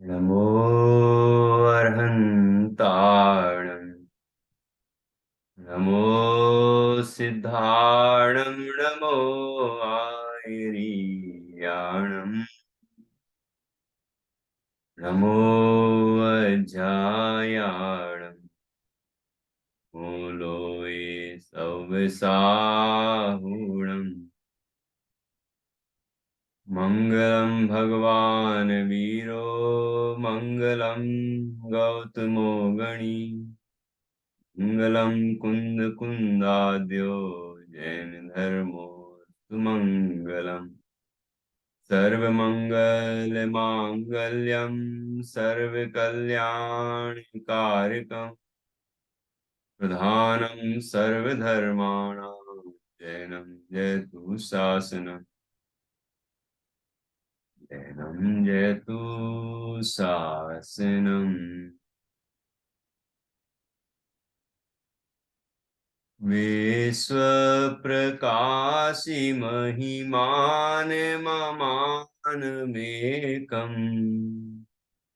नमो अर्हन्ताणं नमो सिद्धाणं नमो आयरीयाणं नमो अजायाणं मूलोए सव्साहुणम् मङ्गलं भगवान् वीरो मङ्गलं गौतमो गणी मङ्गलं कुन्दकुन्दाद्यो जैन धर्मो सुमङ्गलम् सर्वमङ्गलमाङ्गल्यं सर्वकल्याणकारकं प्रधानं सर्वधर्माणां जैनं जयतु शासनम् जैनं जयतु शासनम् विश्वप्रकाशि महिमान् ममानमेकम्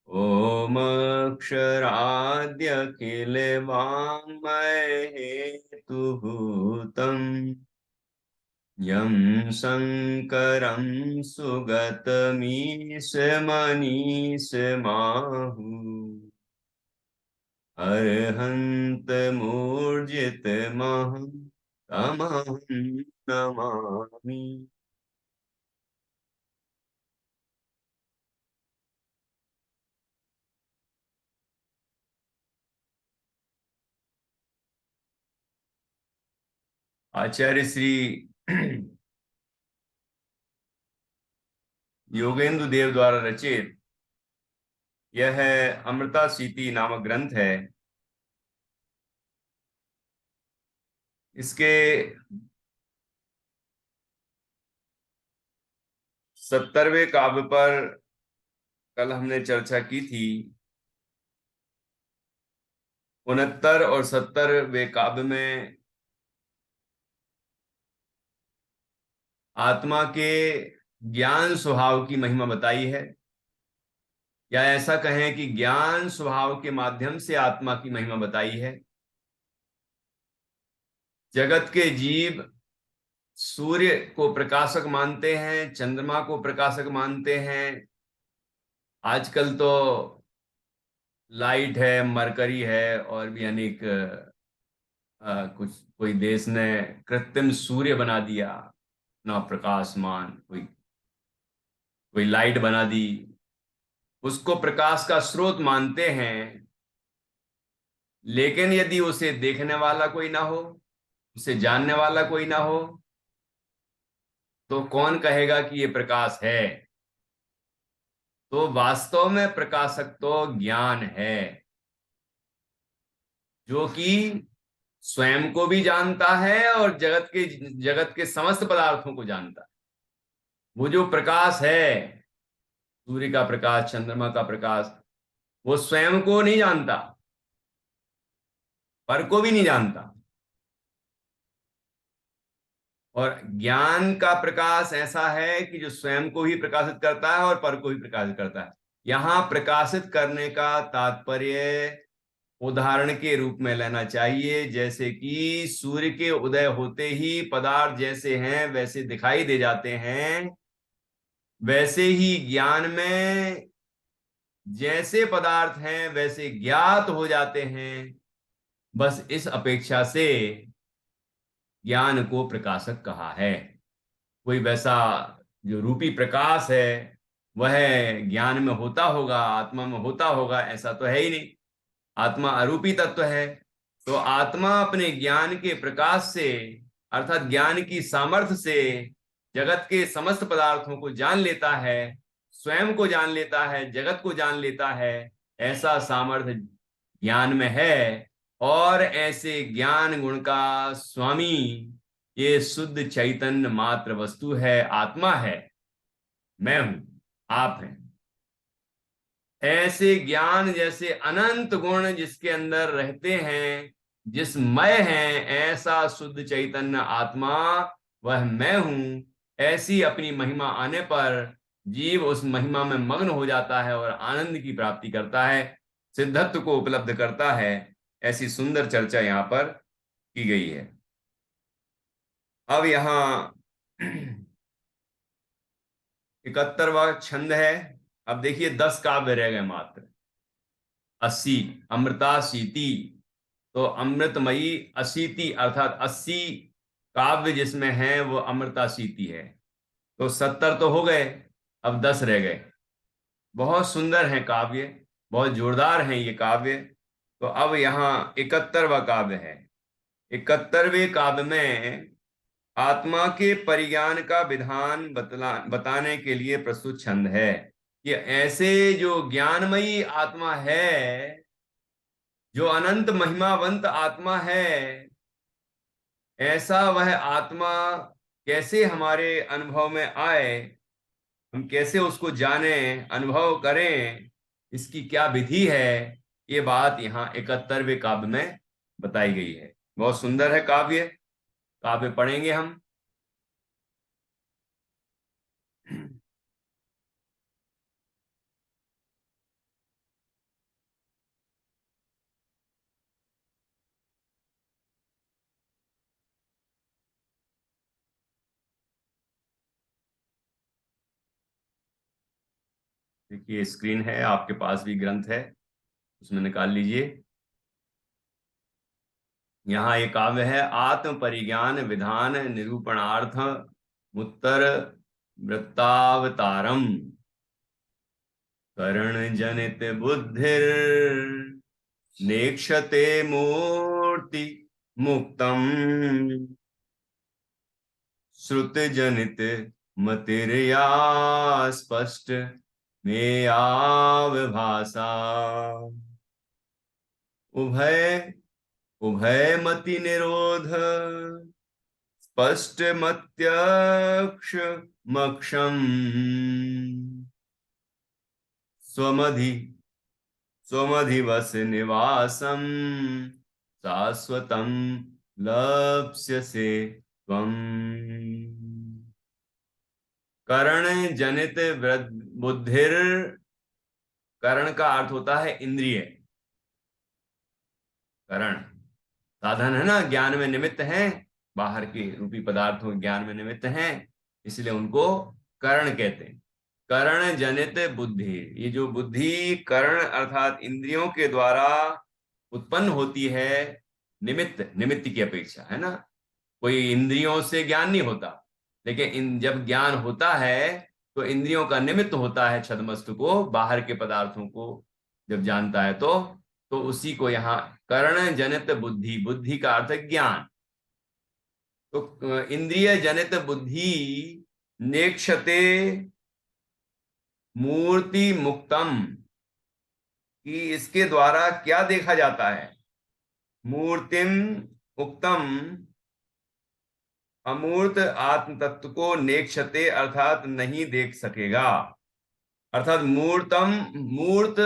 ॐ अक्षराद्य किलवाङ्मयहेतुभूतम् यं शङ्करं सुगतमीशमनीशमाहु अर्हन्तमूर्जितमहं तमहं नमामि। आचार्य श्री योगेंद्र देव द्वारा रचित यह अमृता सीति नामक ग्रंथ है। इसके 70वें काव्य पर कल हमने चर्चा की थी। 69 और 70वें काव्य में आत्मा के ज्ञान स्वभाव की महिमा बताई है, या ऐसा कहें कि ज्ञान स्वभाव के माध्यम से आत्मा की महिमा बताई है। जगत के जीव सूर्य को प्रकाशक मानते हैं, चंद्रमा को प्रकाशक मानते हैं। आजकल तो लाइट है, मरकरी है, और भी अनेक कुछ कोई देश ने कृत्रिम सूर्य बना दिया ना, प्रकाशमान कोई कोई लाइट बना दी, उसको प्रकाश का स्रोत मानते हैं। लेकिन यदि उसे देखने वाला कोई ना हो, उसे जानने वाला कोई ना हो, तो कौन कहेगा कि ये प्रकाश है? तो वास्तव में प्रकाशक तो ज्ञान है, जो कि स्वयं को भी जानता है और जगत के समस्त पदार्थों को जानता है। वो जो प्रकाश है, सूर्य का प्रकाश, चंद्रमा का प्रकाश, वो स्वयं को नहीं जानता, पर को भी नहीं जानता। और ज्ञान का प्रकाश ऐसा है कि जो स्वयं को भी प्रकाशित करता है और पर को भी प्रकाशित करता है। यहां प्रकाशित करने का तात्पर्य उदाहरण के रूप में लेना चाहिए, जैसे कि सूर्य के उदय होते ही पदार्थ जैसे हैं वैसे दिखाई दे जाते हैं, वैसे ही ज्ञान में जैसे पदार्थ हैं वैसे ज्ञात हो जाते हैं। बस इस अपेक्षा से ज्ञान को प्रकाशक कहा है। कोई वैसा जो रूपी प्रकाश है वह ज्ञान में होता होगा, आत्मा में होता होगा, ऐसा तो है ही नहीं। आत्मा अरूपी तत्व है। तो आत्मा अपने ज्ञान के प्रकाश से, अर्थात ज्ञान की सामर्थ्य से जगत के समस्त पदार्थों को जान लेता है, स्वयं को जान लेता है, जगत को जान लेता है। ऐसा सामर्थ्य ज्ञान में है। और ऐसे ज्ञान गुण का स्वामी ये शुद्ध चैतन्य मात्र वस्तु है, आत्मा है, मैं हूं, आप हैं। ऐसे ज्ञान जैसे अनंत गुण जिसके अंदर रहते हैं, जिस मैं हैं, ऐसा शुद्ध चैतन्य आत्मा वह मैं हूं। ऐसी अपनी महिमा आने पर जीव उस महिमा में मग्न हो जाता है और आनंद की प्राप्ति करता है, सिद्धत्व को उपलब्ध करता है। ऐसी सुंदर चर्चा यहाँ पर की गई है। अब यहाँ 71वां छंद है। अब देखिए 10 काव्य रह गए मात्र। 80 अमृता सीति, तो अमृतमयी अशीति अर्थात 80 काव्य जिसमें है वो अमृता सीति है। तो 70 तो हो गए, अब 10 रह गए। बहुत सुंदर हैं काव्य, बहुत जोरदार हैं ये काव्य। तो अब यहाँ 71वां काव्य है। 71वें काव्य में आत्मा के परिज्ञान का विधान बताने के लिए प्रस्तुत छंद है कि ऐसे जो ज्ञानमयी आत्मा है, जो अनंत महिमावंत आत्मा है, ऐसा वह आत्मा कैसे हमारे अनुभव में आए, हम कैसे उसको जाने, अनुभव करें, इसकी क्या विधि है, ये बात यहाँ 71वें काव्य में बताई गई है। बहुत सुंदर है काव्य, काव्य पढ़ेंगे हम। देखिए स्क्रीन है, आपके पास भी ग्रंथ है, उसमें निकाल लीजिए। यहाँ एक काव्य है, आत्म परिज्ञान विधान निरूपणार्थ उत्तर वृत्तावतारम, करण जनित बुद्धिर नेक्षते मूर्ति मुक्तम, श्रुत जनित मतिर्या स्पष्ट में भाषा, उभय उभय मति निरोध स्पष्ट मत्यक्ष मक्षम, स्वमधि स्वमधिवस निवासम शाश्वतम लप्स्यसे त्वम्। करण जनित बुद्धिर, करण का अर्थ होता है इंद्रिय। करण साधन है ना, ज्ञान में निमित्त हैं, बाहर के रूपी पदार्थों ज्ञान में निमित्त हैं, इसलिए उनको करण कहते हैं। करण जनित बुद्धि, ये जो बुद्धि करण अर्थात इंद्रियों के द्वारा उत्पन्न होती है, निमित्त निमित्त की अपेक्षा है ना, कोई इंद्रियों से ज्ञान नहीं होता, लेकिन जब ज्ञान होता है तो इंद्रियों का निमित्त होता है, छद्मस्तु को, बाहर के पदार्थों को जब जानता है तो उसी को यहाँ करण जनित बुद्धि, बुद्धि का अर्थ है ज्ञान। तो इंद्रिय जनित बुद्धि नेक्षते मूर्ति मुक्तम, कि इसके द्वारा क्या देखा जाता है, मूर्तिम उक्तम, अमूर्त आत्म तत्व को नेक्षते अर्थात नहीं देख सकेगा, अर्थात मूर्तम मूर्त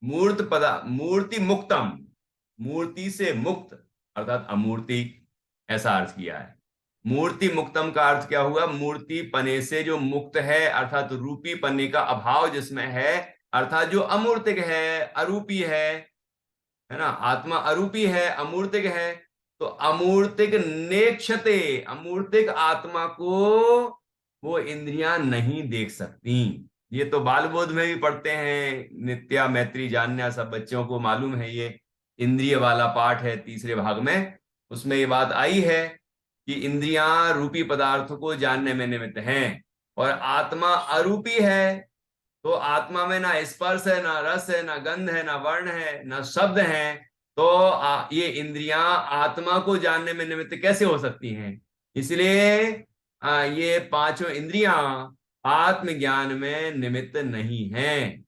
मूर्त पदा मूर्ति मुक्तम, मूर्ति से मुक्त अर्थात अमूर्ति, ऐसा अर्थ किया है। मूर्ति मुक्तम का अर्थ क्या हुआ, मूर्ति पने से जो मुक्त है अर्थात रूपी पन्ने का अभाव जिसमें है, अर्थात जो अमूर्तिक है, अरूपी है ना, आत्मा अरूपी है, अमूर्तिक है। तो अमूर्तिक नेक्षते, अमूर्तिक आत्मा को वो इंद्रियां नहीं देख सकती। ये तो बाल बोध में भी पढ़ते हैं, नित्या मैत्री जानना, सब बच्चों को मालूम है, ये इंद्रिय वाला पाठ है तीसरे भाग में, उसमें ये बात आई है कि इंद्रियां रूपी पदार्थों को जानने में निमित्त हैं और आत्मा अरूपी है। तो आत्मा में ना स्पर्श है, ना रस है, ना गंध है, ना वर्ण है, ना शब्द है। तो ये इंद्रियां आत्मा को जानने में निमित्त कैसे हो सकती हैं? इसलिए ये पांचों इंद्रियां आत्मज्ञान में निमित्त नहीं है,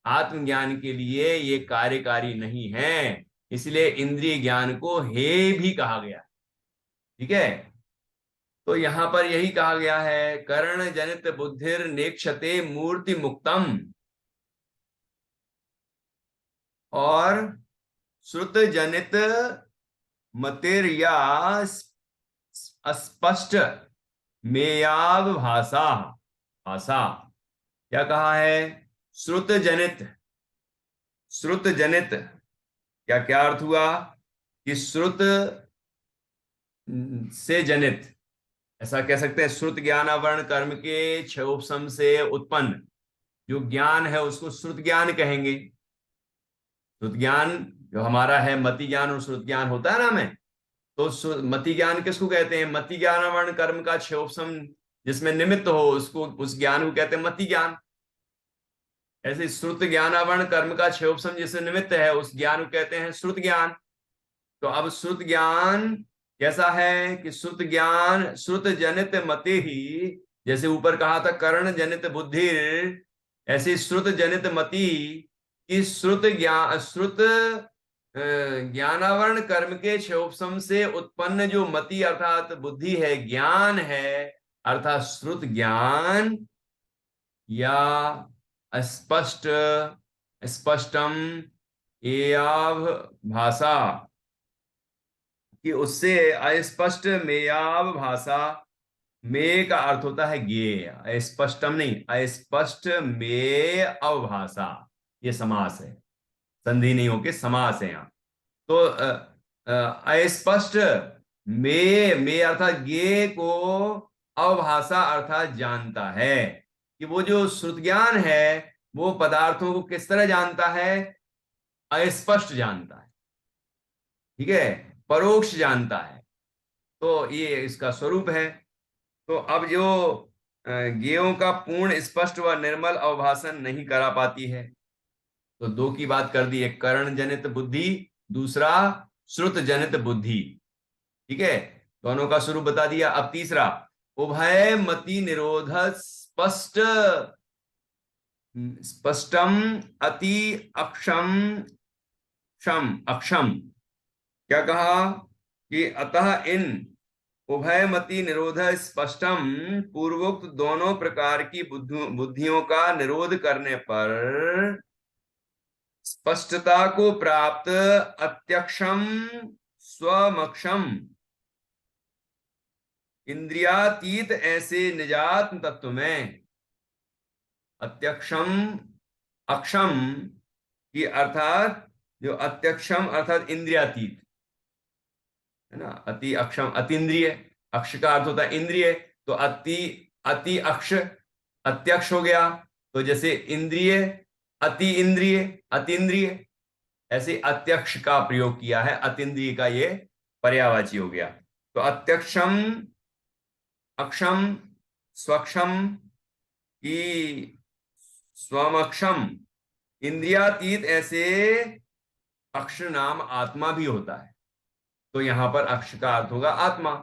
आत्मज्ञान के लिए ये कार्यकारी नहीं है, इसलिए इंद्रिय ज्ञान को हे भी कहा गया। ठीक है, तो यहां पर यही कहा गया है, कर्ण जनित बुद्धिर नेक्षते मूर्ति मुक्तम, और श्रुत जनित मतेरिया अस्पष्ट मेयाव भाषा, भाषा। क्या कहा है? श्रुत जनित। श्रुत जनित क्या क्या अर्थ हुआ? कि श्रुत से जनित, ऐसा कह सकते हैं, श्रुत ज्ञान आवरण कर्म के क्षयोपशम से उत्पन्न जो ज्ञान है उसको श्रुत ज्ञान कहेंगे। श्रुत ज्ञान जो हमारा है, मति ज्ञान और श्रुत ज्ञान होता है ना हमें, तो मति ज्ञान किसको कहते हैं? मति ज्ञान आवरण कर्म का क्षयोपशम जिसमें निमित्त हो उसको, उस ज्ञान को कहते हैं मति ज्ञान। ऐसे श्रुत ज्ञान आवरण कर्म का क्षयोपशम जिससे निमित्त है उस ज्ञान को कहते हैं श्रुत ज्ञान। तो अब श्रुत ज्ञान कैसा है? कि श्रुत ज्ञान श्रुत जनित मति ही, जैसे ऊपर कहा था कर्ण जनित बुद्धि, ऐसे श्रुत जनित मति की श्रुत ज्ञानावरण कर्म के क्षयोपशम से उत्पन्न जो मति अर्थात बुद्धि है, ज्ञान है, अर्थात श्रुत ज्ञान या अस्पष्ट स्पष्टम एयाव भाषा, कि उससे अस्पष्ट मेयाव भाषा, मे का अर्थ होता है ज्ञेय, अस्पष्टम नहीं, अस्पष्ट में अवभाषा, ये समास है, संधि नहीं होके समास है यहाँ। तो अस्पष्ट में अर्थात ज्ञेय को, अवभाषा अर्थात जानता है, कि वो जो श्रुत ज्ञान है वो पदार्थों को किस तरह जानता है? अस्पष्ट जानता है, ठीक है, परोक्ष जानता है। तो ये इसका स्वरूप है। तो अब जो ज्ञेयों का पूर्ण स्पष्ट व निर्मल अवभाषण नहीं करा पाती है, तो दो की बात कर दी, एक कर्ण जनित बुद्धि, दूसरा श्रुत जनित बुद्धि, ठीक है, दोनों का स्वरूप बता दिया। अब तीसरा, उभय मति निरोध स्पष्ट स्पष्टम अति अक्षम क्षम अक्षम। क्या कहा? कि अतः इन उभयमति निरोध स्पष्टम, पूर्वोक्त दोनों प्रकार की बुद्धियों का निरोध करने पर स्पष्टता को प्राप्त अत्यक्षम स्वमक्षम इंद्रियातीत ऐसे निजात तत्व में, अत्यक्षम अक्षम की अर्थात जो अत्यक्षम अर्थात इंद्रियातीत है ना, अति अक्षम अतीन्द्रिय, अक्ष का अर्थ होता है इंद्रिय, तो अति अक्ष अत्यक्ष हो गया, तो जैसे इंद्रिय अति इंद्रिय अतीन्द्रिय, ऐसे अत्यक्ष का प्रयोग किया है, अतीन्द्रिय का ये पर्यायवाची हो गया। तो अत्यक्षम अक्षम स्वक्षम की स्वमक्षम इंद्रियातीत ऐसे अक्ष नाम आत्मा भी होता है। तो यहां पर अक्ष का अर्थ होगा आत्मा।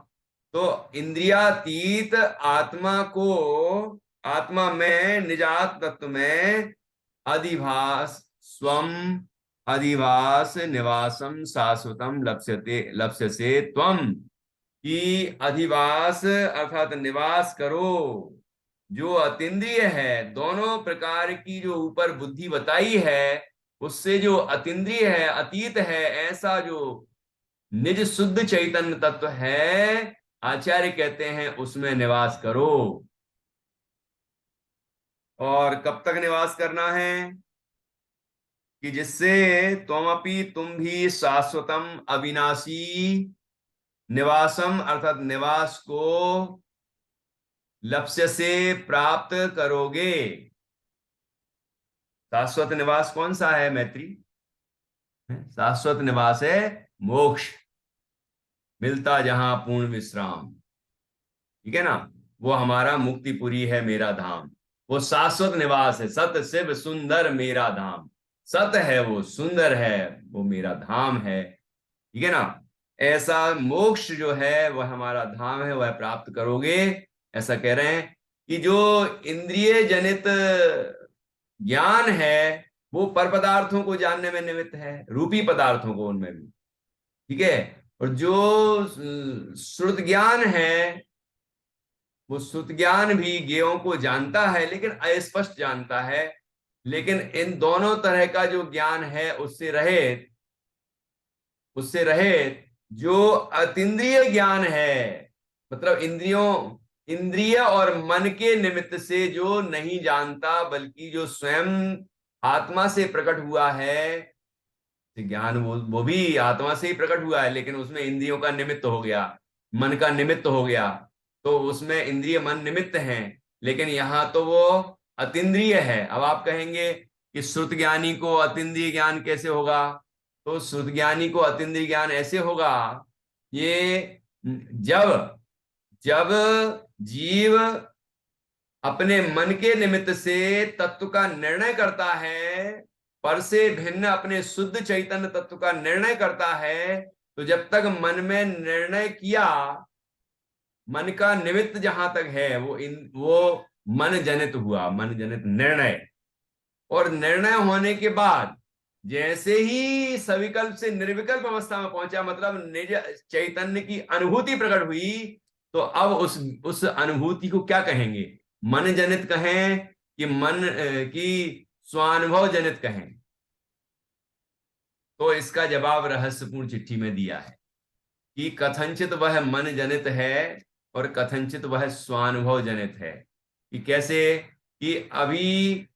तो इंद्रियातीत आत्मा को, आत्मा में निजात तत्व में अधिभास स्वम अधिवास निवासम शाश्वतम लप्स्यसे त्वम, की अधिवास अर्थात निवास करो, जो अतीन्द्रिय है, दोनों प्रकार की जो ऊपर बुद्धि बताई है उससे जो अतीन्द्रिय है, अतीत है, ऐसा जो निज शुद्ध चैतन्य तत्व है, आचार्य कहते हैं उसमें निवास करो। और कब तक निवास करना है? कि जिससे त्वमपि तुम भी शाश्वतम अविनाशी निवासम अर्थात निवास को लक्ष्य से प्राप्त करोगे। शाश्वत निवास कौन सा है मैत्री? शाश्वत निवास है मोक्ष, मिलता जहां पूर्ण विश्राम, ठीक है ना, वो हमारा मुक्तिपुरी है, मेरा धाम, वो शाश्वत निवास है। सत शिव सुंदर मेरा धाम, सत है वो, सुंदर है वो, मेरा धाम है, ठीक है ना। ऐसा मोक्ष जो है वह हमारा धाम है, वह प्राप्त करोगे। ऐसा कह रहे हैं कि जो इंद्रिय जनित ज्ञान है वो पर पदार्थों को जानने में निमित्त है, रूपी पदार्थों को, उनमें भी, ठीक है। और जो श्रुत ज्ञान है वो श्रुत ज्ञान भी ज्ञेयों को जानता है लेकिन अस्पष्ट जानता है। लेकिन इन दोनों तरह का जो ज्ञान है उससे रहित जो अतीन्द्रिय ज्ञान है, मतलब इंद्रिय और मन के निमित्त से जो नहीं जानता, बल्कि जो स्वयं आत्मा से प्रकट हुआ है ज्ञान, वो भी आत्मा से ही प्रकट हुआ है, लेकिन उसमें इंद्रियों का निमित्त हो गया, मन का निमित्त हो गया, तो उसमें इंद्रिय मन निमित्त हैं। लेकिन यहां तो वो अतीन्द्रिय है। अब आप कहेंगे कि श्रुत ज्ञानी को अतीन्द्रिय ज्ञान कैसे होगा? तो श्रुत ज्ञानी को अतीन्द्रिय ज्ञान ऐसे होगा, ये जब जब जीव अपने मन के निमित्त से तत्व का निर्णय करता है, पर से भिन्न अपने शुद्ध चैतन्य तत्व का निर्णय करता है, तो जब तक मन में निर्णय किया, मन का निमित्त जहां तक है वो मन जनित हुआ, मन जनित निर्णय। और निर्णय होने के बाद जैसे ही सविकल्प से निर्विकल्प अवस्था में पहुंचा, मतलब निज चैतन्य की अनुभूति प्रकट हुई, तो अब उस अनुभूति को क्या कहेंगे? मन जनित कहें कि की स्वानुभव जनित कहें? तो इसका जवाब रहस्यपूर्ण चिट्ठी में दिया है कि कथनचित वह मन जनित है और कथनचित वह स्वानुभव जनित है। कि कैसे? कि अभी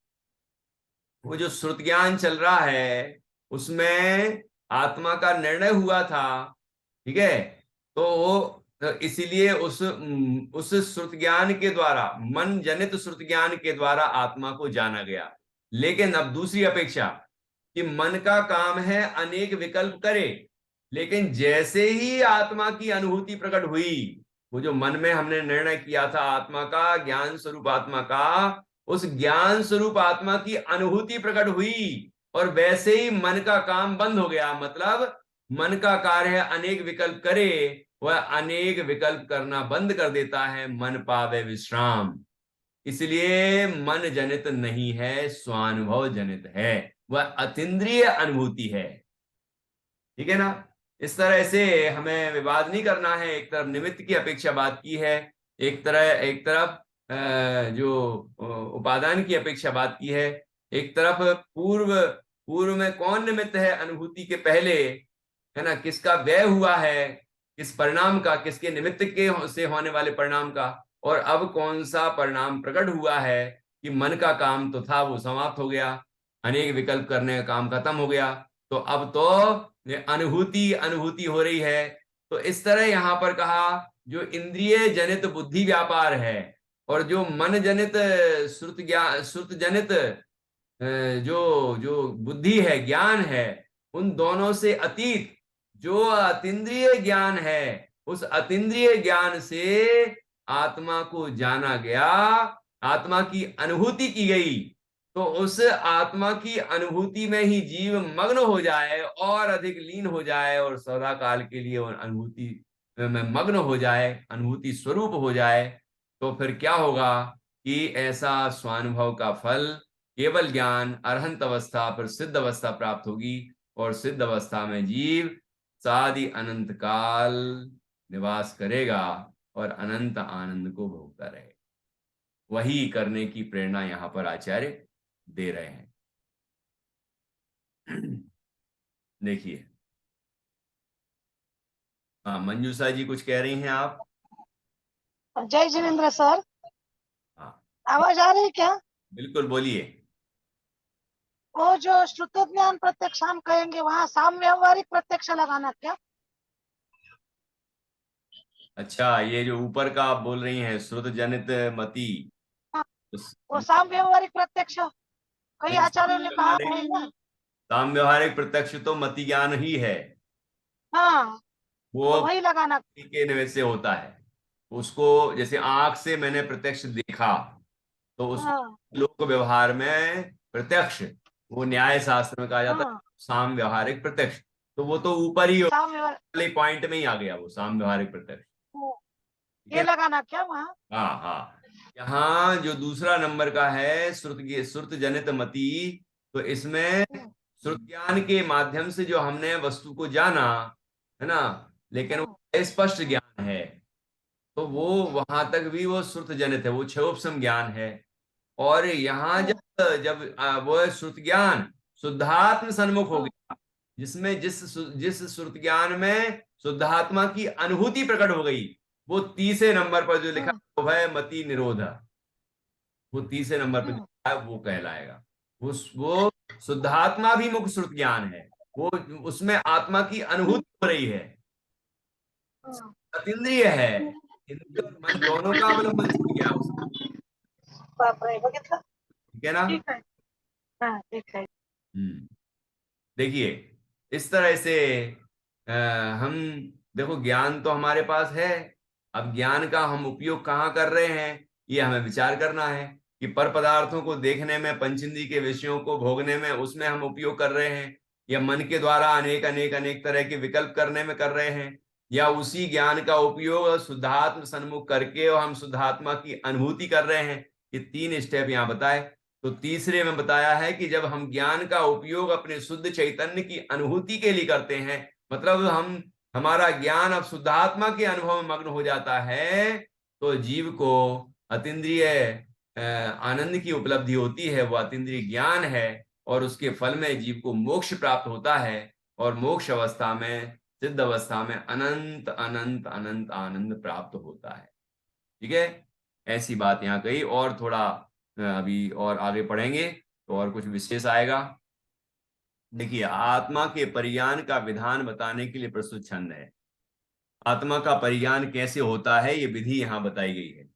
वो जो श्रुत ज्ञान चल रहा है उसमें आत्मा का निर्णय हुआ था, ठीक है? तो इसीलिए उस श्रुत ज्ञान के द्वारा, मन जनित श्रुत ज्ञान के द्वारा आत्मा को जाना गया। लेकिन अब दूसरी अपेक्षा कि मन का काम है अनेक विकल्प करे, लेकिन जैसे ही आत्मा की अनुभूति प्रकट हुई, वो जो मन में हमने निर्णय किया था आत्मा का, ज्ञान स्वरूप आत्मा का, उस ज्ञान स्वरूप आत्मा की अनुभूति प्रकट हुई और वैसे ही मन का काम बंद हो गया। मतलब मन का कार्य है अनेक विकल्प करे, वह अनेक विकल्प करना बंद कर देता है, मन पावे विश्राम। इसलिए मन जनित नहीं है, स्वानुभव जनित है, वह अतीन्द्रिय अनुभूति है। ठीक है ना? इस तरह से हमें विवाद नहीं करना है। एक तरफ निमित्त की अपेक्षा बात की है, एक तरफ जो उपादान की अपेक्षा बात की है, एक तरफ पूर्व में कौन निमित्त है अनुभूति के पहले, है ना, किसका व्यय हुआ है, किस परिणाम का, किसके निमित्त के से होने वाले परिणाम का, और अब कौन सा परिणाम प्रकट हुआ है कि मन का काम तो था वो समाप्त हो गया, अनेक विकल्प करने का काम खत्म हो गया, तो अब तो अनुभूति हो रही है। तो इस तरह यहां पर कहा जो इंद्रिय जनित बुद्धि व्यापार है और जो मन जनित श्रुत जनित जो जो बुद्धि है, ज्ञान है, उन दोनों से अतीत जो अतीन्द्रिय ज्ञान है, उस अतीन्द्रिय ज्ञान से आत्मा को जाना गया, आत्मा की अनुभूति की गई। तो उस आत्मा की अनुभूति में ही जीव मग्न हो जाए और अधिक लीन हो जाए और सदा काल के लिए अनुभूति में मग्न हो जाए, अनुभूति स्वरूप हो जाए, तो फिर क्या होगा कि ऐसा स्वानुभव का फल केवल ज्ञान अरहंत अवस्था पर सिद्ध अवस्था प्राप्त होगी और सिद्ध अवस्था में जीव सादि अनंत काल निवास करेगा और अनंत आनंद को भोगता रहेगा। वही करने की प्रेरणा यहां पर आचार्य दे रहे हैं। देखिए, हाँ मंजूषा जी कुछ कह रही हैं आप? जय जिनेन्द्र सर, हाँ आवाज आ रही है क्या? बिल्कुल, बोलिए। वो जो श्रुत ज्ञान प्रत्यक्ष हम कहेंगे वहाँ साम व्यवहारिक प्रत्यक्ष लगाना क्या? अच्छा, ये जो ऊपर का आप बोल रही हैं श्रुत जनित मति, हाँ, उस वो साम व्यवहारिक प्रत्यक्ष कई नहीं, आचार्यों ने कहा है ना। साम व्यवहारिक प्रत्यक्ष तो मति ज्ञान ही है, हाँ, वो तो वही लगाना। के निमित्त से होता है। उसको जैसे आंख से मैंने प्रत्यक्ष देखा, तो उस हाँ लोक व्यवहार में प्रत्यक्ष, वो न्याय शास्त्र में कहा जाता है हाँ, साम व्यवहारिक प्रत्यक्ष, तो वो तो ऊपर ही साम व्यवहार वाले पॉइंट में ही आ गया वो साम व्यवहारिक प्रत्यक्ष। ठीक ये है। लगाना क्या वहाँ? हाँ हाँ, यहाँ जो दूसरा नंबर का है श्रुत जनित मति, तो इसमें हम्म, श्रुत ज्ञान के माध्यम से जो हमने वस्तु को जाना, है ना, लेकिन हम्म, वो स्पष्ट ज्ञान है, तो वो वहां तक भी वो श्रुत जनित है, वो क्षयोपम ज्ञान है। और यहाँ हम्म, जब जब वो श्रुत ज्ञान शुद्धात्म सन्मुख हो हम्म, गया, जिसमें जिस जिस श्रुत ज्ञान में शुद्धात्मा की अनुभूति प्रकट हो गई, वो तीसरे नंबर पर जो लिखा हम्म, है, उभय मति निरोध, वो तीसरे नंबर पर जो हम्म, लिखा है वो कहलाएगा। वो शुद्धात्माभिमुख श्रुत ज्ञान है। वो उसमें आत्मा की अनुभूति हो रही है, हम्म। अतीन्द्रिय है, इंद्रिय और मन दोनों का अवलंबन छूट गया उसमें। बापरे, बघितलं. ठीक है ना? ठीक आहे. हा, ठीक आहे. हम्म। देखिए, इस तरह से अ, हम, देखो ज्ञान तो हमारे पास है। अब ज्ञान का हम उपयोग कहाँ कर रहे हैं, ये हमें विचार करना है कि पर पदार्थों को देखने में, पंचेंद्रिय के विषयों को भोगने में, उसमें हम उपयोग कर रहे हैं, या मन के द्वारा अनेक अनेक अनेक तरह के विकल्प करने में कर रहे हैं, या उसी ज्ञान का उपयोग शुद्धात्म सन्मुख करके और हम शुद्धात्मा की अनुभूति कर रहे हैं। ये तीन स्टेप यहाँ बताए। तो तीसरे में बताया है कि जब हम ज्ञान का उपयोग अपने शुद्ध चैतन्य की अनुभूति के लिए करते हैं, मतलब हमारा ज्ञान अब शुद्धात्मा के अनुभव में मग्न हो जाता है, तो जीव को अतीन्द्रिय आनंद की उपलब्धि होती है, वो अतीन्द्रिय ज्ञान है, और उसके फल में जीव को मोक्ष प्राप्त होता है, और मोक्ष अवस्था में, सिद्ध अवस्था में अनंत अनंत अनंत आनंद प्राप्त होता है। ठीक है, ऐसी बात यहाँ कही। और थोड़ा अभी और आगे पढ़ेंगे तो और कुछ विशेष आएगा। देखिए, आत्मा के परिज्ञान का विधान बताने के लिए प्रस्तुत छंद है। आत्मा का परिज्ञान कैसे होता है, ये विधि यहाँ बताई गई है।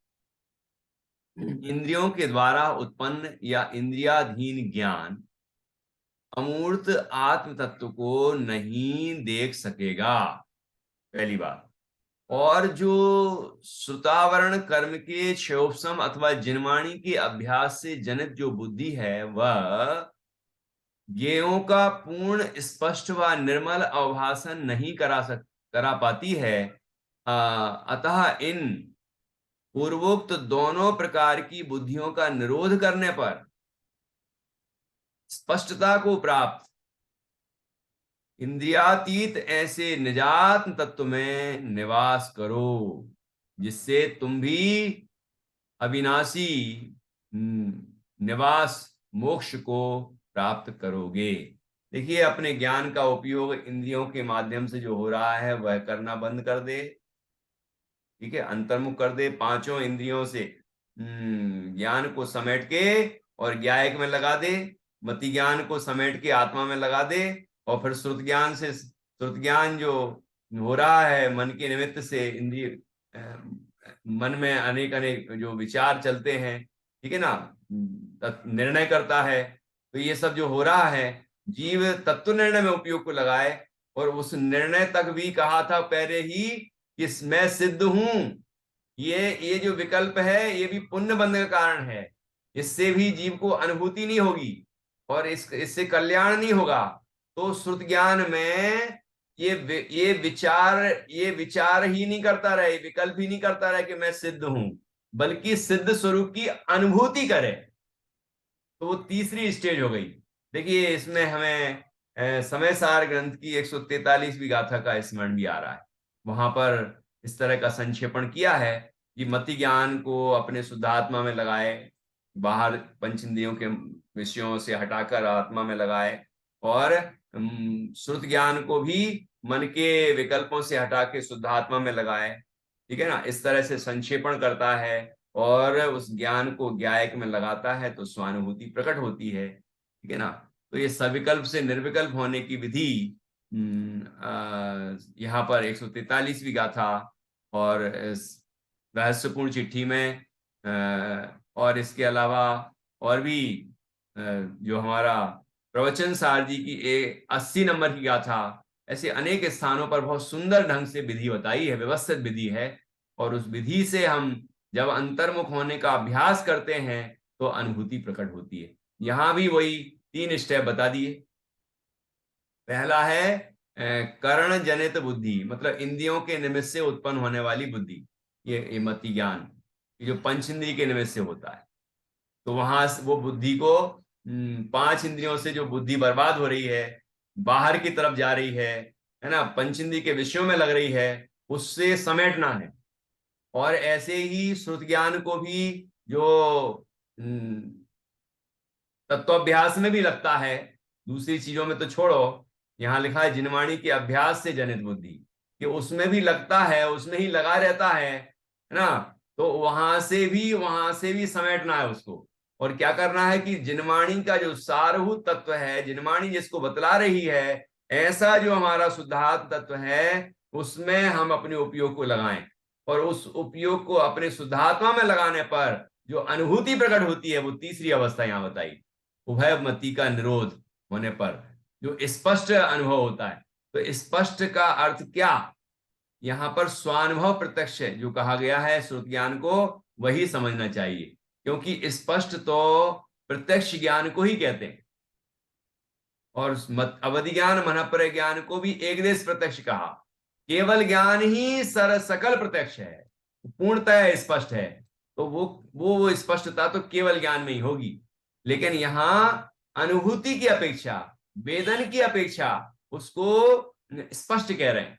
इंद्रियों के द्वारा उत्पन्न या इंद्रियाधीन ज्ञान अमूर्त आत्म तत्व को नहीं देख सकेगा, पहली बात। और जो श्रुतावरण कर्म के क्षयोपम अथवा जिनवाणी के अभ्यास से जनित जो बुद्धि है, वह ज्ञेयों का पूर्ण स्पष्ट व निर्मल अवभाषण नहीं करा पाती है। अतः इन पूर्वोक्त दोनों प्रकार की बुद्धियों का निरोध करने पर स्पष्टता को प्राप्त इंद्रियातीत ऐसे निजात तत्व में निवास करो, जिससे तुम भी अविनाशी निवास मोक्ष को प्राप्त करोगे। देखिए, अपने ज्ञान का उपयोग इंद्रियों के माध्यम से जो हो रहा है वह करना बंद कर दे। ठीक है, अंतर्मुख कर दे, पांचों इंद्रियों से ज्ञान को समेट के और ज्ञायक में लगा दे, मति ज्ञान को समेट के आत्मा में लगा दे, और फिर श्रुत ज्ञान से, श्रुत ज्ञान जो हो रहा है मन के निमित्त से, इंद्रिय मन में अनेक अनेक जो विचार चलते हैं, ठीक है ना, निर्णय करता है। तो ये सब जो हो रहा है, जीव तत्व निर्णय में उपयोग को लगाए, और उस निर्णय तक भी कहा था पहले ही कि मैं सिद्ध हूं। ये जो विकल्प है, ये भी पुण्य बंध का कारण है। इससे भी जीव को अनुभूति नहीं होगी, और इससे कल्याण नहीं होगा। तो श्रुत ज्ञान में ये विचार ही नहीं करता रहे, विकल्प ही नहीं करता रहे कि मैं सिद्ध हूं, बल्कि सिद्ध स्वरूप की अनुभूति करे। तो वो तीसरी स्टेज हो गई। देखिए, इसमें हमें समय सार ग्रंथ की 143वीं गाथा का स्मरण भी आ रहा है। वहां पर इस तरह का संक्षेपण किया है कि मति ज्ञान को अपने शुद्धात्मा में लगाए, बाहर पंचेंद्रियों के विषयों से हटाकर आत्मा में लगाए, और श्रुत ज्ञान को भी मन के विकल्पों से हटा के शुद्धात्मा में लगाए। ठीक है ना, इस तरह से संक्षेपण करता है, और उस ज्ञान को ज्ञायक में लगाता है, तो स्वानुभूति प्रकट होती है। ठीक है ना। तो ये सविकल्प से निर्विकल्प होने की विधि यहाँ पर 143वीं गाथा और इस रहस्यपूर्ण चिट्ठी में, और इसके अलावा और भी जो हमारा प्रवचन सार जी की 80 नंबर की गाथा, ऐसे अनेक स्थानों पर बहुत सुंदर ढंग से विधि बताई है, व्यवस्थित विधि है। और उस विधि से हम जब अंतर्मुख होने का अभ्यास करते हैं, तो अनुभूति प्रकट होती है। यहां भी वही 3 स्टेप बता दिए। पहला है कर्ण जनित बुद्धि, मतलब इंद्रियों के निमित्त से उत्पन्न होने वाली बुद्धि, ये मति ज्ञान, ये जो पंच इंद्रिय के निमित्त से होता है। तो वहां वो बुद्धि को 5 इंद्रियों से जो बुद्धि बर्बाद हो रही है, बाहर की तरफ जा रही है ना, पंच इंद्रिय के विषयों में लग रही है, उससे समेटना है। और ऐसे ही श्रुत ज्ञान को भी, जो तत्वाभ्यास में भी लगता है, दूसरी चीजों में तो छोड़ो, यहां लिखा है जिनवाणी के अभ्यास से जनित बुद्धि। कि उसमें भी लगता है, उसमें ही लगा रहता है ना, तो वहां से भी समेटना है उसको। और क्या करना है कि जिनवाणी का जो सारभूत तत्व है, जिनवाणी जिसको बतला रही है, ऐसा जो हमारा शुद्धात्म तत्व है, उसमें हम अपने उपयोग को लगाएं। और उस उपयोग को अपने शुद्धात्मा में लगाने पर जो अनुभूति प्रकट होती है, वो तीसरी अवस्था यहां बताई, उभयमति का निरोध होने पर जो स्पष्ट अनुभव होता है। तो स्पष्ट का अर्थ क्या, यहां पर स्वानुभव प्रत्यक्ष है जो कहा गया है, श्रुत ज्ञान को वही समझना चाहिए, क्योंकि स्पष्ट तो प्रत्यक्ष ज्ञान को ही कहते हैं। और अवधि ज्ञान मनपर ज्ञान को भी एक देश प्रत्यक्ष कहा। केवल ज्ञान ही सकल प्रत्यक्ष है, पूर्णतः स्पष्ट है। तो वो स्पष्टता तो केवल ज्ञान में ही होगी। लेकिन यहां अनुभूति की अपेक्षा, वेदन की अपेक्षा उसको स्पष्ट कह रहे हैं,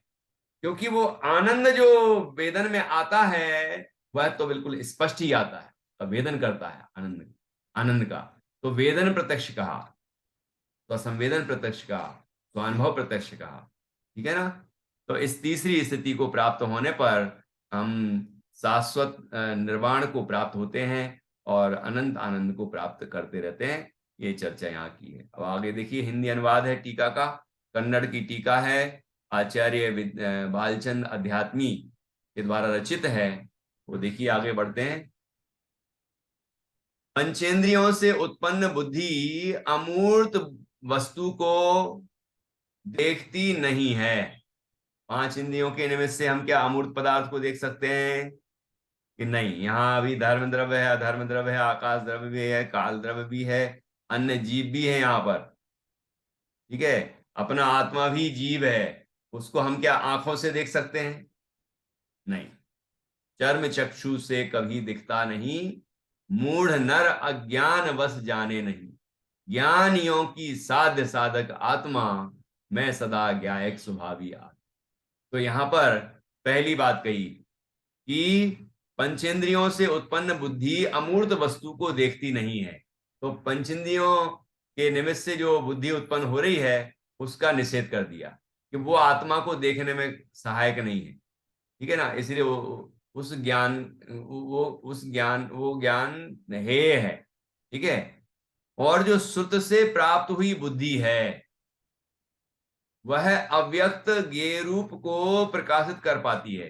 क्योंकि वो आनंद जो वेदन में आता है वह तो बिल्कुल स्पष्ट ही आता है, तो वेदन करता है आनंद का। तो वेदन प्रत्यक्ष कहा, तो संवेदन प्रत्यक्ष कहा, तो अनुभव प्रत्यक्ष कहा। ठीक है ना। तो इस तीसरी स्थिति को प्राप्त होने पर हम शाश्वत निर्वाण को प्राप्त होते हैं और अनंत आनंद को प्राप्त करते रहते हैं। ये चर्चा यहाँ की है। अब आगे देखिए, हिंदी अनुवाद है टीका का, कन्नड़ की टीका है, आचार्य भालचंद अध्यात्मी के द्वारा रचित है। वो देखिए, आगे बढ़ते हैं। पंचेंद्रियों से उत्पन्न बुद्धि अमूर्त वस्तु को देखती नहीं है। पांच इंद्रियों के निमित्त से हम क्या अमूर्त पदार्थ को देख सकते हैं कि नहीं? यहाँ अभी धर्म द्रव्य है, अधर्म द्रव्य है, आकाश द्रव्य भी है, काल द्रव्य भी है, अन्य जीव भी है यहाँ पर। ठीक है, अपना आत्मा भी जीव है, उसको हम क्या आंखों से देख सकते हैं? नहीं, चर्म चक्षु से कभी दिखता नहीं, मूढ़ नर अज्ञान वश जाने नहीं, ज्ञानियों की साध्य साधक आत्मा, मैं सदा ज्ञायक स्वभावी आत्मा। तो यहां पर पहली बात कही कि पंचेंद्रियों से उत्पन्न बुद्धि अमूर्त वस्तु को देखती नहीं है। तो पंचेंद्रियों के निमित्त से जो बुद्धि उत्पन्न हो रही है उसका निषेध कर दिया कि वो आत्मा को देखने में सहायक नहीं है। ठीक है ना, इसलिए वो वो ज्ञान है। ठीक है। और जो श्रुत से प्राप्त हुई बुद्धि है वह अव्यक्त ज्ञेय रूप को प्रकाशित कर पाती है।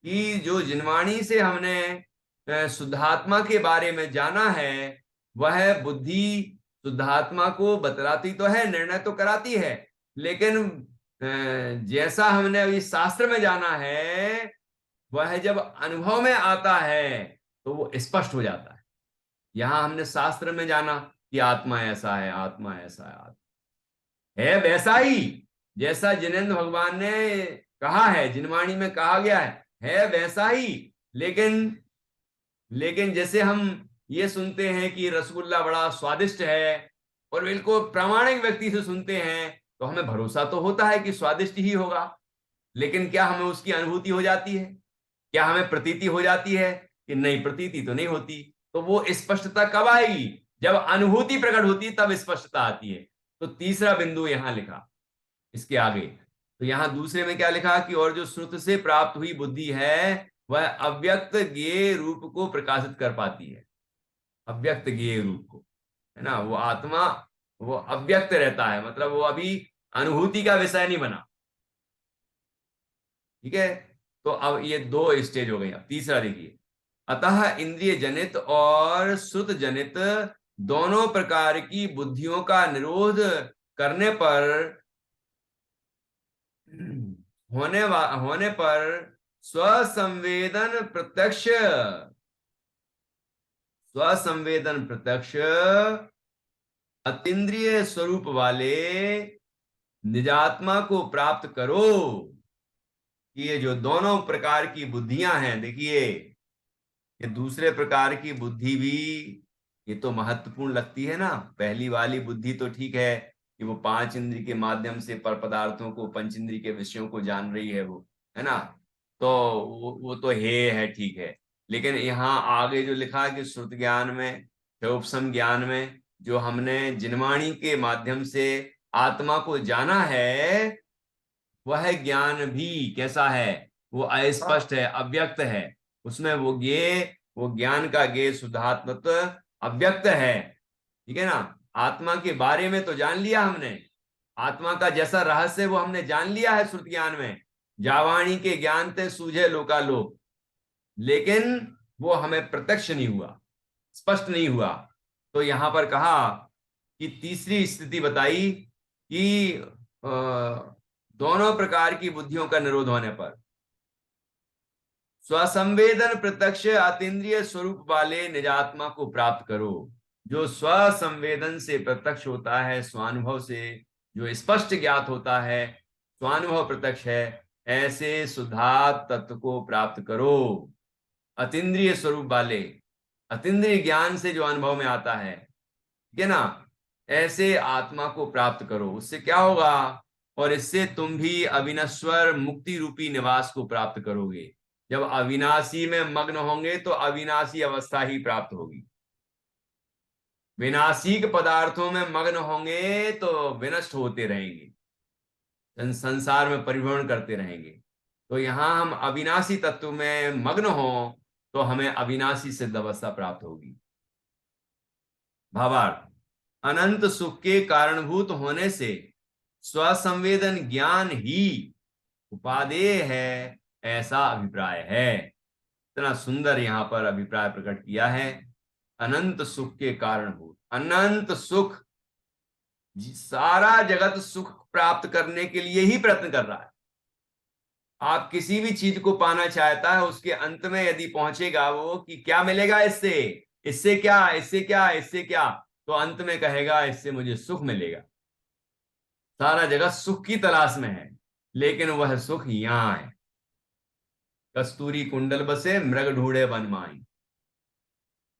कि जो जिनवाणी से हमने शुद्धात्मा के बारे में जाना है, वह बुद्धि शुद्धात्मा को बतलाती तो है, निर्णय तो कराती है, लेकिन जैसा हमने अभी शास्त्र में जाना है वह जब अनुभव में आता है तो वो स्पष्ट हो जाता है। यहां हमने शास्त्र में जाना कि आत्मा ऐसा है, आत्मा ऐसा है वैसा ही जैसा जिनेन्द्र भगवान ने कहा है, जिनवाणी में कहा गया है वैसा ही। लेकिन जैसे हम ये सुनते हैं कि रसगुल्ला बड़ा स्वादिष्ट है और बिल्कुल प्रामाणिक व्यक्ति से सुनते हैं, तो हमें भरोसा तो होता है कि स्वादिष्ट ही होगा, लेकिन क्या हमें उसकी अनुभूति हो जाती है? क्या हमें प्रतीति हो जाती है कि नहीं? प्रतीति तो नहीं होती। तो वो स्पष्टता कब आएगी? जब अनुभूति प्रकट होती तब स्पष्टता आती है। तो तीसरा बिंदु यहां लिखा इसके आगे। तो यहां दूसरे में क्या लिखा कि और जो श्रुत से प्राप्त हुई बुद्धि है वह अव्यक्त ज्ञेय रूप को प्रकाशित कर पाती है। अव्यक्त ज्ञेय रूप को, है ना, वो आत्मा वो अव्यक्त रहता है, मतलब वो अभी अनुभूति का विषय नहीं बना। ठीक है। तो अब ये दो स्टेज हो गई। अब तीसरा देखिए, अतः इंद्रिय जनित और श्रुत जनित दोनों प्रकार की बुद्धियों का निरोध करने पर होने पर स्वसंवेदन प्रत्यक्ष अतीन्द्रिय स्वरूप वाले निजात्मा को प्राप्त करो। कि ये जो दोनों प्रकार की बुद्धियां हैं, देखिए ये दूसरे प्रकार की बुद्धि भी ये तो महत्वपूर्ण लगती है ना। पहली वाली बुद्धि तो ठीक है कि वो पांच इंद्रिय के माध्यम से पर पदार्थों को, पंच इंद्रिय के विषयों को जान रही है, वो है ना, तो वो तो है ठीक है। लेकिन यहाँ आगे जो लिखा है कि श्रुत ज्ञान में, उपसम ज्ञान में जो हमने जिनवाणी के माध्यम से आत्मा को जाना है, वह ज्ञान भी कैसा है, वो अस्पष्ट है, अव्यक्त है। उसमें वो ज्ञान का ज्ञेय शुद्धात्मत्व अव्यक्त है। ठीक है ना। आत्मा के बारे में तो जान लिया हमने, आत्मा का जैसा रहस्य वो हमने जान लिया है श्रुत ज्ञान में, जावाणी के ज्ञान ते सूझे लोकालोक, लेकिन वो हमें प्रत्यक्ष नहीं हुआ, स्पष्ट नहीं हुआ। तो यहां पर कहा कि तीसरी स्थिति बताई कि दोनों प्रकार की बुद्धियों का निरोध होने पर स्वसंवेदन प्रत्यक्ष अतीन्द्रिय स्वरूप वाले निजात्मा को प्राप्त करो। जो स्वसंवेदन से प्रत्यक्ष होता है, स्वानुभव से जो स्पष्ट ज्ञात होता है, स्वानुभव प्रत्यक्ष है, ऐसे शुद्धात्म तत्व को प्राप्त करो। अतीन्द्रिय स्वरूप वाले, अतीन्द्रिय ज्ञान से जो अनुभव में आता है, ठीक है ना, ऐसे आत्मा को प्राप्त करो। उससे क्या होगा, और इससे तुम भी अविनश्वर मुक्ति रूपी निवास को प्राप्त करोगे। जब अविनाशी में मग्न होंगे तो अविनाशी अवस्था ही प्राप्त होगी। विनाशिक पदार्थों में मग्न होंगे तो विनष्ट होते रहेंगे, संसार में परिभ्रमण करते रहेंगे। तो यहां हम अविनाशी तत्व में मग्न हो तो हमें अविनाशी सिद्ध अवस्था प्राप्त होगी। भावार्थ, अनंत सुख के कारणभूत होने से स्वसंवेदन ज्ञान ही उपादेय है, ऐसा अभिप्राय है। इतना सुंदर यहां पर अभिप्राय प्रकट किया है। अनंत सुख के कारणभूत, अनंत सुख, सारा जगत सुख प्राप्त करने के लिए ही प्रयत्न कर रहा है। आप किसी भी चीज को पाना चाहता है, उसके अंत में यदि पहुंचेगा वो कि क्या मिलेगा इससे, इससे क्या, इससे क्या, इससे क्या, तो अंत में कहेगा इससे मुझे सुख मिलेगा। सारा जगत सुख की तलाश में है, लेकिन वह सुख यहां है। कस्तूरी कुंडल बसे मृग ढूंढे वन माई।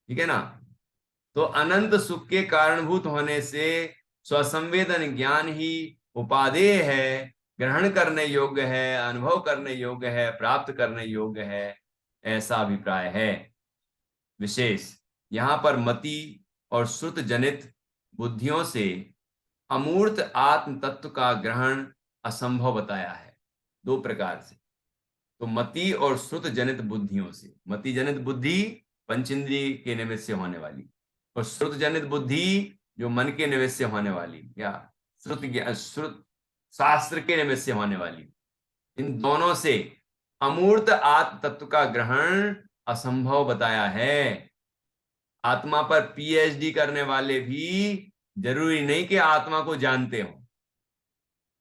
ठीक है ना। तो अनंत सुख के कारणभूत होने से स्वसंवेदन ज्ञान ही उपादेय है, ग्रहण करने योग्य है, अनुभव करने योग्य है, प्राप्त करने योग्य है, ऐसा अभिप्राय है। विशेष यहां पर मति और श्रुत जनित बुद्धियों से अमूर्त आत्म तत्व का ग्रहण असंभव बताया है, दो प्रकार से। तो मति और श्रुत जनित बुद्धियों से, मति जनित बुद्धि पंचेंद्रिय के निमित्त से होने वाली, और श्रुत जनित बुद्धि जो मन के निमित्त से होने वाली, या श्रुत शास्त्र के निमित्त से होने वाली, इन दोनों से अमूर्त आत्म तत्व का ग्रहण असंभव बताया है। आत्मा पर पीएचडी करने वाले भी जरूरी नहीं कि आत्मा को जानते हो,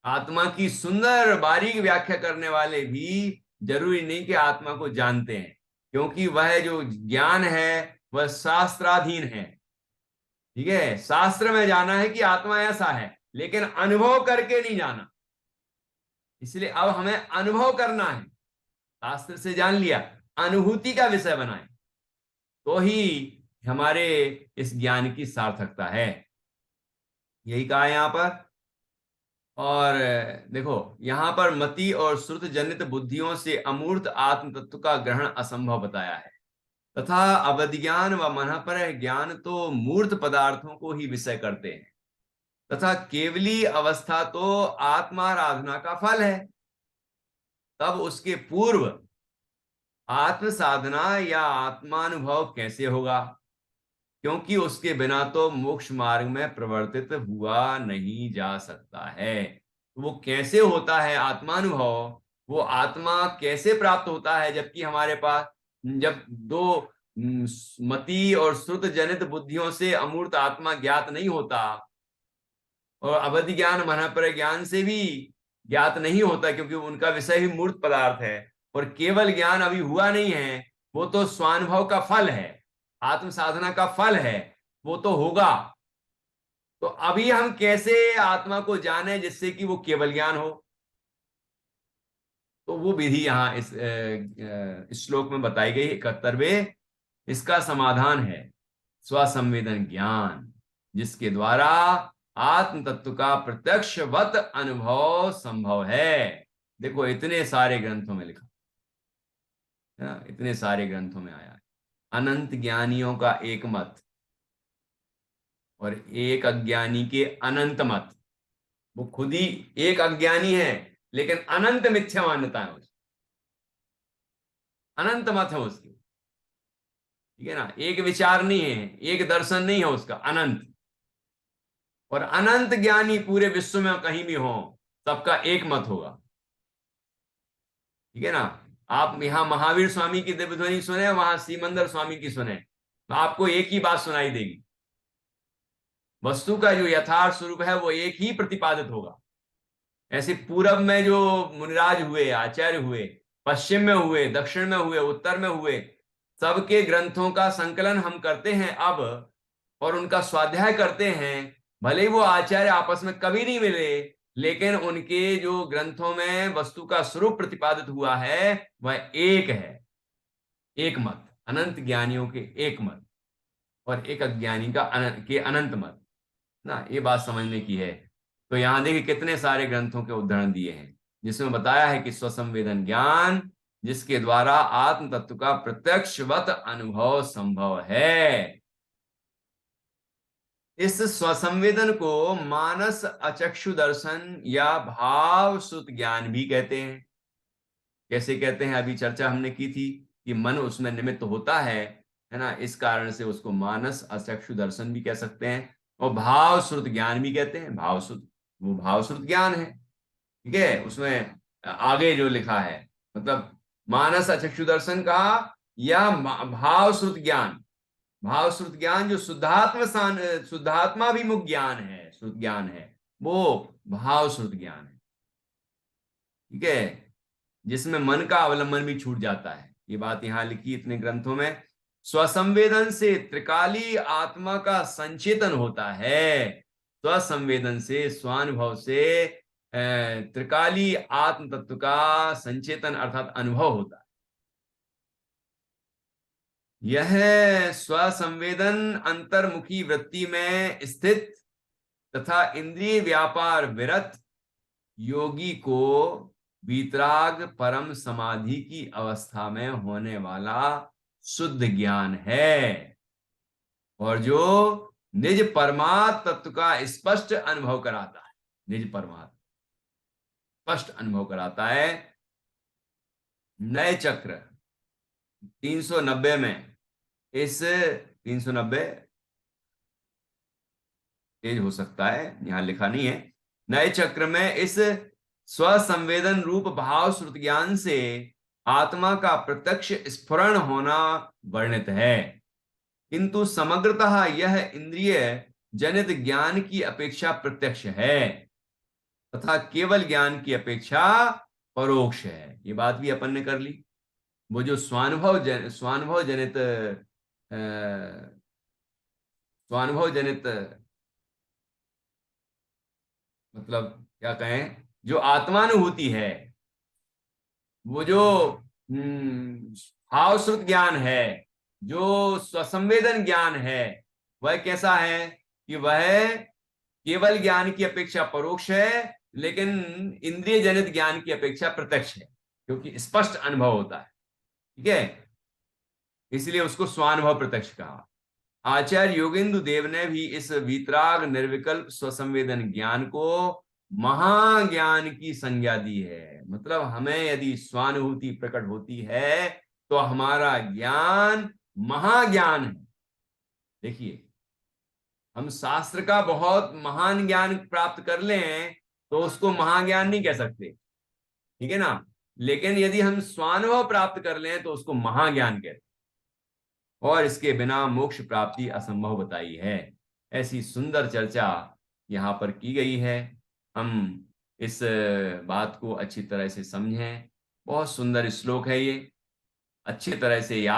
आत्मा की सुंदर बारीक व्याख्या करने वाले भी जरूरी नहीं कि आत्मा को जानते हैं, क्योंकि वह जो ज्ञान है वह शास्त्राधीन है। ठीक है, शास्त्र में जाना है कि आत्मा ऐसा है, लेकिन अनुभव करके नहीं जाना। इसलिए अब हमें अनुभव करना है। शास्त्र से जान लिया, अनुभूति का विषय बनाए, तो ही हमारे इस ज्ञान की सार्थकता है। यही कहा है यहां पर। और देखो, यहां पर मति और श्रुत जनित बुद्धियों से अमूर्त आत्म तत्व का ग्रहण असंभव बताया है, तथा अवधिज्ञान व मन पर ज्ञान तो मूर्त पदार्थों को ही विषय करते हैं, तथा केवली अवस्था तो आत्माराधना का फल है। तब उसके पूर्व आत्म साधना या आत्मानुभव कैसे होगा, क्योंकि उसके बिना तो मोक्ष मार्ग में प्रवर्तित हुआ नहीं जा सकता है। वो कैसे होता है आत्मानुभव, वो आत्मा कैसे प्राप्त होता है, जबकि हमारे पास जब दो मति और श्रुत जनित बुद्धियों से अमूर्त आत्मा ज्ञात नहीं होता, और अवधि ज्ञान मन पर ज्ञान से भी ज्ञात नहीं होता, क्योंकि उनका विषय ही मूर्त पदार्थ है, और केवल ज्ञान अभी हुआ नहीं है, वो तो स्वानुभव का फल है, आत्म साधना का फल है, वो तो होगा। तो अभी हम कैसे आत्मा को जाने जिससे कि वो केवल ज्ञान हो, तो वो विधि यहां इस श्लोक में बताई गई 71वें। इसका समाधान है स्वसंवेदन ज्ञान, जिसके द्वारा आत्म तत्व का प्रत्यक्षवत अनुभव संभव है। देखो, इतने सारे ग्रंथों में लिखा है, इतने सारे ग्रंथों में आया है। अनंत ज्ञानियों का एक मत और एक अज्ञानी के अनंत मत। वो खुद ही एक अज्ञानी है, लेकिन अनंत मिथ्या मान्यता है उसकी, अनंत मत है उसकी, ठीक है ना। एक विचार नहीं है, एक दर्शन नहीं है उसका, अनंत। और अनंत ज्ञानी पूरे विश्व में कहीं भी हो, सबका एक मत होगा, ठीक है ना। आप यहां महावीर स्वामी की दिव्य ध्वनि सुने, वहां सीमंदर स्वामी की सुने, तो आपको एक ही बात सुनाई देगी। वस्तु का जो यथार्थ स्वरूप है वो एक ही प्रतिपादित होगा। ऐसे पूरब में जो मुनिराज हुए, आचार्य हुए, पश्चिम में हुए, दक्षिण में हुए, उत्तर में हुए, सबके ग्रंथों का संकलन हम करते हैं अब, और उनका स्वाध्याय करते हैं। भले ही वो आचार्य आपस में कभी नहीं मिले, लेकिन उनके जो ग्रंथों में वस्तु का स्वरूप प्रतिपादित हुआ है वह एक है, एक मत, अनंत ज्ञानियों के एक मत, और एक अज्ञानी का के अनंत मत ना। ये बात समझने की है। तो यहां देखिए कितने सारे ग्रंथों के उदाहरण दिए हैं जिसमें बताया है कि स्वसंवेदन ज्ञान जिसके द्वारा आत्म तत्व का प्रत्यक्षवत अनुभव संभव है। इस स्वसंवेदन को मानस अचक्षु दर्शन या भाव सुत ज्ञान भी कहते हैं। कैसे कहते हैं, अभी चर्चा हमने की थी कि मन उसमें निमित्त होता है ना, इस कारण से उसको मानस अचक्षु दर्शन भी कह सकते हैं, और भाव श्रुत ज्ञान भी कहते हैं। भाव श्रुत, वो भाव श्रुत ज्ञान है, ठीक है। उसमें आगे जो लिखा है, मतलब मानस अचक्षु दर्शन का या भाव श्रुत ज्ञान, भाव श्रुत ज्ञान जो शुद्धात्माभिमुख ज्ञान है, श्रुत ज्ञान है, वो भाव श्रुत ज्ञान है, ठीक है, जिसमें मन का अवलंबन भी छूट जाता है। ये बात यहां लिखी इतने ग्रंथों में। स्वसंवेदन से त्रिकाली आत्मा का संचेतन होता है। स्वसंवेदन से, स्वानुभव से त्रिकाली आत्म तत्व का संचेतन अर्थात अनुभव होता है। यह स्वसंवेदन अंतर्मुखी वृत्ति में स्थित तथा इंद्रिय व्यापार विरत योगी को वीतराग परम समाधि की अवस्था में होने वाला शुद्ध ज्ञान है, और जो निज परमात्म तत्व का स्पष्ट अनुभव कराता है। निज परमात्म स्पष्ट अनुभव कराता है। नए चक्र 390 में, इस 390 तेज हो सकता है, यहां लिखा नहीं है। नए चक्र में इस स्वसंवेदन रूप भाव श्रुत ज्ञान से आत्मा का प्रत्यक्ष स्फुरण होना वर्णित है, किंतु समग्रतः यह इंद्रिय जनित ज्ञान की अपेक्षा प्रत्यक्ष है तथा केवल ज्ञान की अपेक्षा परोक्ष है। ये बात भी अपन ने कर ली। वो जो स्वानुभव जनित स्वानुभव जनित मतलब क्या कहें, जो आत्मानुभूति है, वो जो भाव श्रुत ज्ञान है, जो स्वसंवेदन ज्ञान है, वह कैसा है कि वह केवल ज्ञान की अपेक्षा परोक्ष है, लेकिन इंद्रिय जनित ज्ञान की अपेक्षा प्रत्यक्ष है, क्योंकि स्पष्ट अनुभव होता है, ठीक है। इसलिए उसको स्वानुभव प्रत्यक्ष कहा। आचार्य योगेंद्र देव ने भी इस वीतराग निर्विकल्प स्वसंवेदन ज्ञान को महाज्ञान की संज्ञा दी है। मतलब हमें यदि स्वानुभूति प्रकट होती है तो हमारा ज्ञान महाज्ञान है। देखिए, हम शास्त्र का बहुत महान ज्ञान प्राप्त कर लें तो उसको महाज्ञान नहीं कह सकते, ठीक है ना। लेकिन यदि हम स्वानुभव प्राप्त कर लें तो उसको महाज्ञान कहते हैं, और इसके बिना मोक्ष प्राप्ति असंभव बताई है। ऐसी सुंदर चर्चा यहाँ पर की गई है। हम इस बात को अच्छी तरह से समझें। बहुत सुंदर श्लोक है ये, अच्छी तरह से याद